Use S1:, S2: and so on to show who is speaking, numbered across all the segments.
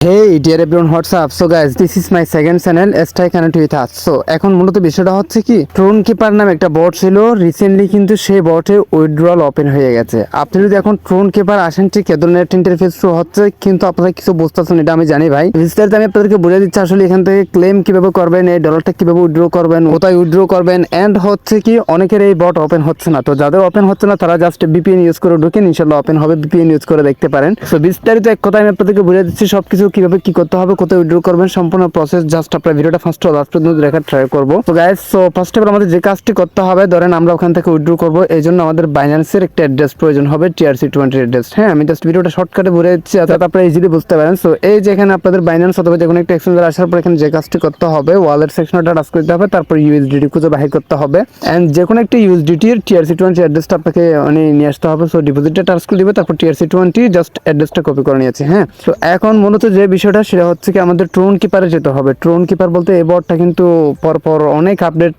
S1: Hey dear everyone, what's up? So guys, this is my second channel, Stay Connected with us. So এখন মূলত বিষয়টা হচ্ছে কি, Tron keeper নামে একটা বট ছিল, রিসেন্টলি কিন্তু সেই বটে উইথড্রল ওপেন হয়ে গেছে। আপনি যদি এখন ট্রোন কিপার আসেন, ঠিক এ ধরনের একটা ইন্টারফেস শো হচ্ছে, কিন্তু আপনারা কিছু বুঝতেছেন, এটা আমি জানি ভাই। বিস্তারিত আমি আপনাদেরকে বুঝে দিচ্ছি আসলে এখান থেকে ক্লেম কিভাবে করবেন, এই ডলারটা কিভাবে উইথড্র করবেন, কোথায় উইথড্র করবেন, এন্ড হচ্ছে কি অনেকের এই বট ওপেন হচ্ছে না। তো যাদের ওপেন হচ্ছে না তারা জাস্ট ভিপিএন ইউজ করে ঢুকেন, ইনশাআল্লাহ ওপেন হবে। ভিপিএন ইউজ করে দেখতে পারেন। তো বিস্তারিত এক কথায় আমি আপনাদেরকে বুঝে দিচ্ছি সবকিছু কিভাবে কি করতে হবে, কোথায় উইথড্র করবেন, সম্পূর্ণ প্রসেস। জাস্ট আপনার ভিডিওটা ফার্স্ট লাস্ট পর্যন্ত দেখার ট্রাই করবো। তো guys, so first of all আমাদের যে কাজটি করতে হবে, ধরেন আমরা ওখান থেকে উইথড্র করবো, এই জন্য আমাদের বাইন্যান্সের একটা অ্যাড্রেস প্রয়োজন হবে, TRC20 অ্যাড্রেস। হ্যাঁ, আমি জাস্ট ভিডিওটা শর্টকাটে বুঝে দিচ্ছি যাতে আপনারা ইজিলি বুঝতে পারেন। সো এই যে এখানে আপনাদের বাইন্যান্স অথবা যে কোনো একটা এক্সচেঞ্জার আসার পর এখানে যে কাজটি করতে হবে, ওয়ালেট সেকশনটা টাচ করতে হবে, তারপর ইউএসডিটি খুঁজে বাহির করতে হবে, এন্ড যে কোনো একটা ইউএসডিটির TRC20 অ্যাড্রেসটা আপনাকে নিয়ে আসতে হবে। সো ডিপোজিটটা টাচ করে দিবে, তারপর TRC20 জাস্ট অ্যাড্রেসটা কপি করে নিয়েছি। হ্যাঁ, তো এখন মূলত যে বিষয়টা সেটা হচ্ছে কি, আমাদের ট্রোন কিপারে যেতে হবে। ট্রোন কিপার বলতে এই বটটা কিন্তু পরপর অনেক আপডেট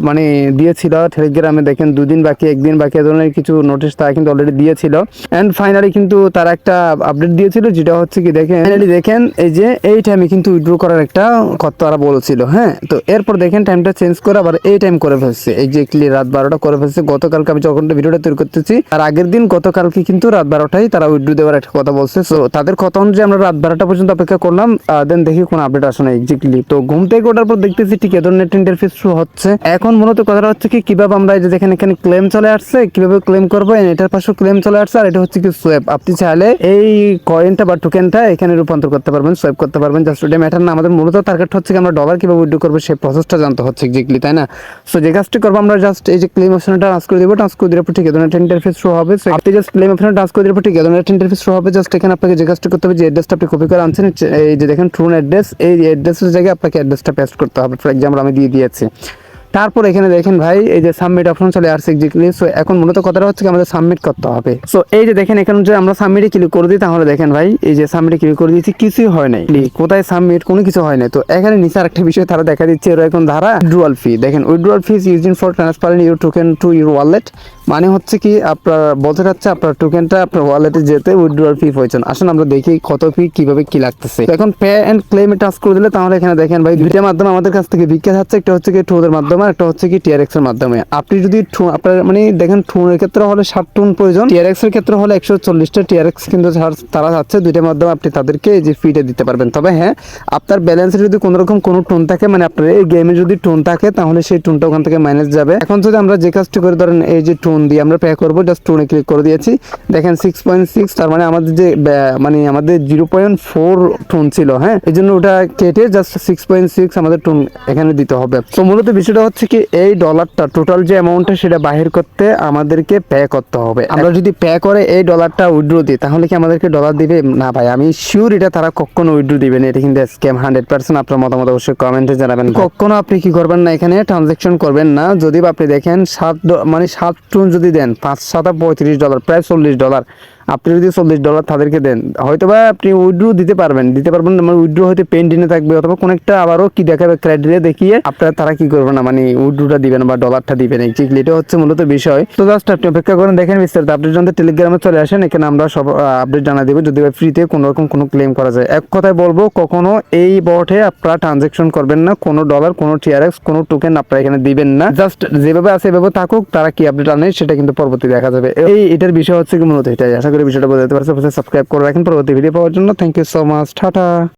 S1: মানে দিয়েছিল টেলিগ্রামে, দেখেন 2 দিন বাকি 1 দিন বাকি এ ধরনের কিছু নোটিশ তারা কিন্তু অলরেডি দিয়েছিল। এন্ড ফাইনালি কিন্তু তারা একটা আপডেট দিয়েছিল, যেটা হচ্ছে কি দেখেন, ফাইনালি দেখেন এই যে এই টাইমে কিন্তু উইথড্র করার একটা কথা তারা বলছিল। হ্যাঁ, তো এরপর দেখেন টাইমটা চেঞ্জ করে আবার এই টাইম করে ফেলছে, এই যে ক্লিয়ার রাত 12টা করে ফেলছে। গতকালকে আমি যখন ভিডিওটা তৈরি করতেছি আর আগের দিন গতকালকে কিন্তু রাত 12টায় তারা উইথড্র দেওয়ার একটা কথা বলছে। সো তাদের কথা অনুযায়ী আমরা রাত 12টা পর্যন্ত অপেক্ষা করলাম, দেন দেখি কোনো আপডেট আসে না এক্স্যাক্টলি। তো ঘুম থেকে ওঠার পর দেখতেছি ঠিক এ ধরনের ইন্টারফেস শো হচ্ছে। এখন মূলত কথাটা হচ্ছে কি, কিভাবে আমরা এই যে দেখেন এখানে ক্লেম চলে আসছে, কিভাবে ক্লেম করবো, এটার পাশে ক্লেম চলে আসছে, আর এটা হচ্ছে কি সোয়েপ। আপনি চাইলে এই কয়েনটা বা টোকেনটা এখানে রূপান্তর করতে পারবেন, সোয়েপ করতে পারবেন। জাস্ট ওটা ম্যাটার না, আমাদের মূলত টার্গেট হচ্ছে কি আমরা ডলার কিভাবে উইথড্র করবো সেই প্রসেসটা জানতে হচ্ছে এক্স্যাক্টলি, তাই না? সো যে কাজটি করবো আমরা জাস্ট এই যে ক্লেম অপশনটা টাচ করে দিব, টাচ করে দিলে ঠিক এ ধরনের ইন্টারফেস শো হবে। সো আপনি জাস্ট ক্লেম অপশনটা টাচ করে দিলে ঠিক এ ধরনের ইন্টারফেস শো হবে। জাস্ট এখানে আপনাকে যে কাজটি করতে হবে, যে অ্যাড্রেসটা আপনি কপি করে আনছেন, এই যে দেখেন ট্রোন অ্যাড্রেস, এই অ্যাড্রেসের জায়গায় আপনাকে অ্যাড্রেসটা পেস্ট করতে হবে। ফর এক্সাম্পল আমি দিয়ে দিয়েছি। তারপর এখানে দেখেন ভাই এই যে সাবমিট অপশন চলে আসছে এক্স্যাক্টলি। সো এখন মূলত কথাটা হচ্ছে কি আমাদের সাবমিট করতে হবে। সো এই যে দেখেন এখানে যে আমরা সাবমিটে ক্লিক করে দিই, তাহলে দেখেন ভাই এই যে সাবমিটে ক্লিক করে দিয়েছি, কিছুই হয় নাই। কোথায় সাবমিট, কোনো কিছু হয় নাই। তো এখানে নিচে আরেকটা বিষয় তারা দেখা দিচ্ছে, এরকম ধারা উইথড্রয়াল ফি। দেখেন withdrawal fee is using for transferring your token to your wallet. মানে হচ্ছে কি আপনার বলতে চাচ্ছে আপনার টোকেনটা আপনার ওয়ালেটে যেতে উইথড্রয়াল ফি প্রয়োজন। আসুন আমরা দেখি কত ফি কিভাবে কি লাগতেছে। এখন পে এন্ড ক্লেমে টাচ করে দিলে তাহলে এখানে দেখেন ভাই দুইটার মাধ্যমে আমাদের কাছ থেকে ভিক্ষা যাচ্ছে, একটা হচ্ছে কি ট্রোনের মাধ্যমে, একটা হচ্ছে কি TRX এর মাধ্যমে। আপনি যদি আপনার মানে দেখেন ট্রোনের ক্ষেত্রে হলে 60 টন প্রয়োজন, TRX এর ক্ষেত্রে হলে 140টা TRX কিন্তু তারা যাচ্ছে, দুইটার মাধ্যমে আপনি তাদেরকে এই যে ফিটা দিতে পারবেন। তবে হ্যাঁ, আপনার ব্যালেন্সে যদি কোনো রকম কোনো টোন থাকে, মানে আপনার এই গেমে যদি টোন থাকে তাহলে সেই টোনটা ওখান থেকে মাইনাস যাবে। এখন যদি আমরা যে কাজটি করে ধরেন এই যে টোন দিয়ে আমরা পে করবো, জাস্ট টোনে ক্লিক করে দিয়েছি, দেখেন 6.6, তার মানে আমাদের যে মানে আমাদের 0.4 টোন ছিল। হ্যাঁ, এই জন্য ওটা কেটে জাস্ট 6.6 আমাদের টোন এখানে দিতে হবে। তো মূলত বিষয়টা হচ্ছে কি, এই ডলারটা টোটাল যে অ্যামাউন্টটা সেটা বাহির করতে আমাদেরকে পে করতে হবে। আমরা যদি পে করে এই ডলারটা উইথড্র দিই তাহলে কি আমাদেরকে ডলার দিবে? না ভাই, আমি শিওর এটা তারা কখনো উইথড্র দিবে না, এটা কিন্তু স্ক্যাম 100%। আপনার মতামত অবশ্যই কমেন্টে জানাবেন। কখনো আপনি কি করবেন না, এখানে ট্রানজাকশন করবেন না। যদি আপনি দেখেন 7 টোন যদি দেন, 5 7 $35, প্রায় $40, আপনি যদি $40 তাদেরকে দেন, হয়তো বা আপনি উইথড্র দিতে পারবেন মানে উইথড্র হয়তো পেন্ডিংয়ে থাকবে, অথবা কোনো একটা আবারও কি দেখাবে ক্রাইটেরিয়া দেখিয়ে আপনারা তারা কি করবে না, মানে উইথড্রটা দিবেন বা ডলারটা দিবেন এক্স্যাক্টলি। এটা হচ্ছে মূলত বিষয়। তো জাস্ট আপনি অপেক্ষা করেন, দেখেন বিস্তারিত আপডেট জানতে টেলিগ্রামে চলে আসেন, এখানে আমরা সব আপডেট জানা দেবো যদি ফ্রিতে কোনো রকম কোনো ক্লেম করা যায়। এক কথায় বলবো, কখনো এই বটে আপনারা ট্রানজাকশন করবেন না, কোনো ডলার, কোনো TRX, কোনো টোকেন আপনারা এখানে দিবেন না। জাস্ট যেভাবে আছে এভাবে থাকুক, তারা কি আপডেট আনে সেটা কিন্তু পরবর্তী দেখা যাবে। এটার বিষয় হচ্ছে কি মূলত এটাই। আশা করি বিষয়টা বোঝাতে পারছি। সাবস্ক্রাইব করে রাখেন পরবর্তী ভিডিও পাওয়ার জন্য। Thank you so much, tata.